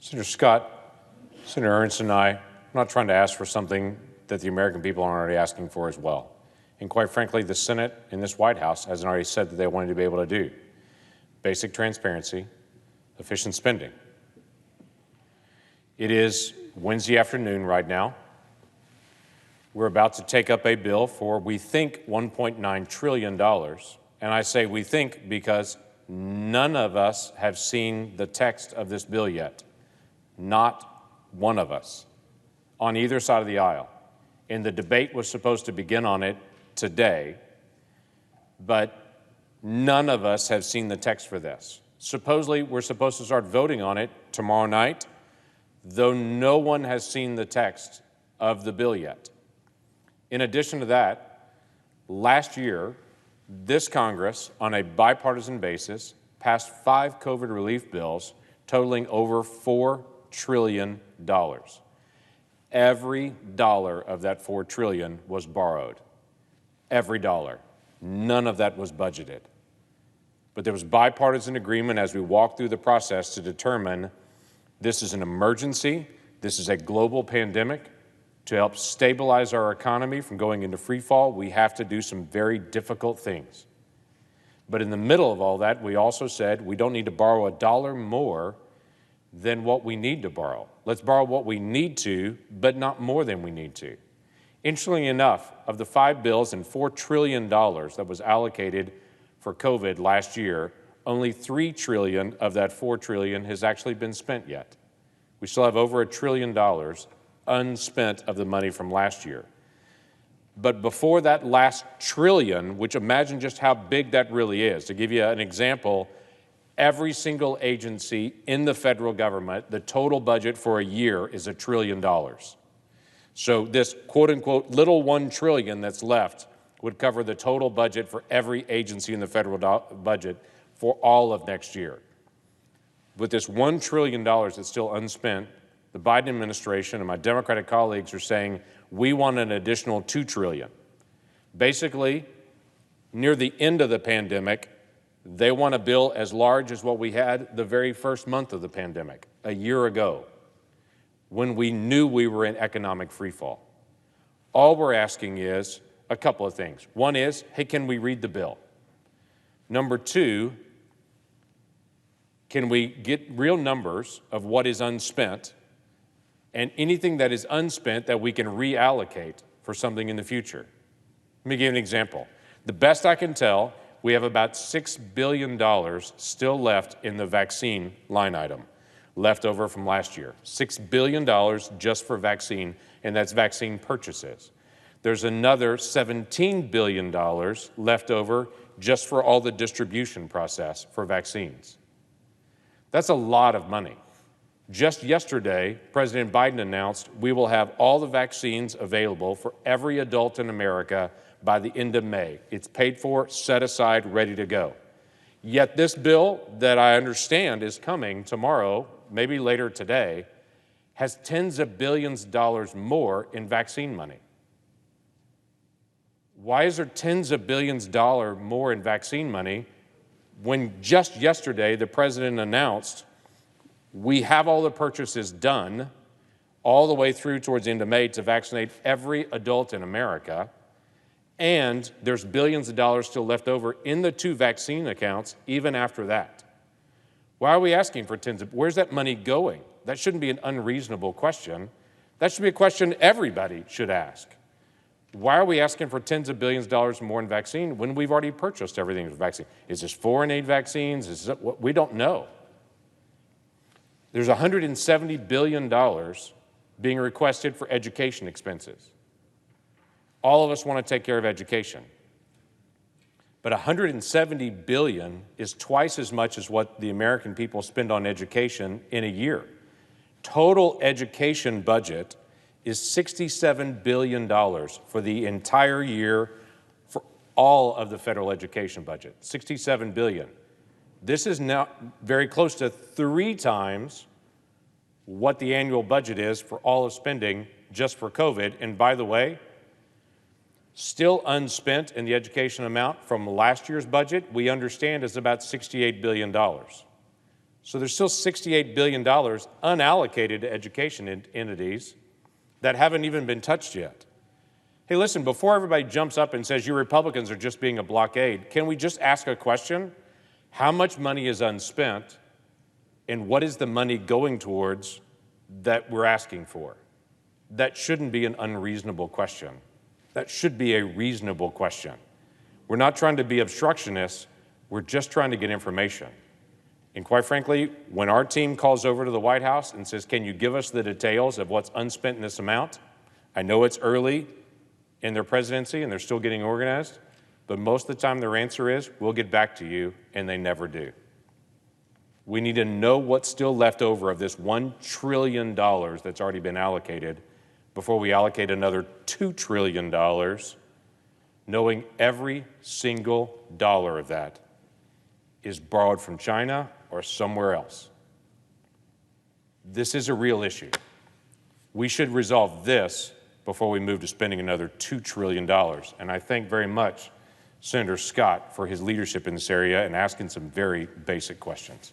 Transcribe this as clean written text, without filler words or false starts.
Senator Scott, Senator Ernst and I'm not trying to ask for something that the American people aren't already asking for as well. And quite frankly, the Senate in this White House hasn't already said that they wanted to be able to do. Basic transparency, efficient spending. It is Wednesday afternoon right now. We're about to take up a bill for, we think, $1.9 trillion. And I say we think because none of us have seen the text of this bill yet. Not one of us on either side of the aisle. And the debate was supposed to begin on it today, but none of us have seen the text for this. Supposedly, we're supposed to start voting on it tomorrow night, though no one has seen the text of the bill yet. In addition to that, last year, this Congress, on a bipartisan basis, passed 5 COVID relief bills totaling over $4 trillion. Every dollar of that $4 trillion was borrowed. Every dollar. None of that was budgeted. But there was bipartisan agreement as we walked through the process to determine this is an emergency, this is a global pandemic. To help stabilize our economy from going into free fall, we have to do some very difficult things. But in the middle of all that, we also said we don't need to borrow a dollar more than what we need to borrow. Let's borrow what we need to, but not more than we need to. Interestingly enough, of the 5 bills and $4 trillion that was allocated for COVID last year, only $3 trillion of that $4 trillion has actually been spent yet. We still have over $1 trillion unspent of the money from last year. But before that last trillion, which imagine just how big that really is. To give you an example, every single agency in the federal government, the total budget for a year is $1 trillion. So this quote unquote little $1 trillion that's left would cover the total budget for every agency in the federal budget for all of next year. With this $1 trillion that's still unspent, the Biden administration and my Democratic colleagues are saying we want an additional $2 trillion. Basically, near the end of the pandemic, they want a bill as large as what we had the very first month of the pandemic, a year ago, when we knew we were in economic freefall. All we're asking is a couple of things. One is, hey, can we read the bill? Number two, can we get real numbers of what is unspent and anything that is unspent that we can reallocate for something in the future? Let me give you an example. The best I can tell, we have about $6 billion still left in the vaccine line item, left over from last year. $6 billion just for vaccine, and that's vaccine purchases. There's another $17 billion left over just for all the distribution process for vaccines. That's a lot of money. Just yesterday, President Biden announced we will have all the vaccines available for every adult in America by the end of May. It's paid for, set aside, ready to go. Yet this bill that I understand is coming tomorrow, maybe later today, has tens of billions of dollars more in vaccine money. Why is there tens of billions of dollars more in vaccine money when just yesterday the president announced we have all the purchases done all the way through towards the end of May to vaccinate every adult in America, and there's billions of dollars still left over in the 2 vaccine accounts even after that? Why are we asking for where's that money going? That shouldn't be an unreasonable question. That should be a question everybody should ask. Why are we asking for tens of billions of dollars more in vaccine when we've already purchased everything for vaccine? Is this foreign aid vaccines? Is this, we don't know. There's $170 billion being requested for education expenses. All of us want to take care of education. But $170 billion is twice as much as what the American people spend on education in a year. Total education budget is $67 billion for the entire year for all of the federal education budget, $67 billion. This is now very close to 3 times what the annual budget is for all of spending just for COVID. And by the way, still unspent in the education amount from last year's budget, we understand is about $68 billion. So there's still $68 billion unallocated to education entities that haven't even been touched yet. Hey, listen, before everybody jumps up and says you Republicans are just being a blockade, can we just ask a question? How much money is unspent, and what is the money going towards that we're asking for? That shouldn't be an unreasonable question. That should be a reasonable question. We're not trying to be obstructionists, we're just trying to get information. And quite frankly, when our team calls over to the White House and says, can you give us the details of what's unspent in this amount? I know it's early in their presidency and they're still getting organized, but most of the time their answer is, we'll get back to you, and they never do. We need to know what's still left over of this $1 trillion that's already been allocated before we allocate another $2 trillion, knowing every single dollar of that is borrowed from China or somewhere else. This is a real issue. We should resolve this before we move to spending another $2 trillion. And I thank very much Senator Scott for his leadership in this area and asking some very basic questions.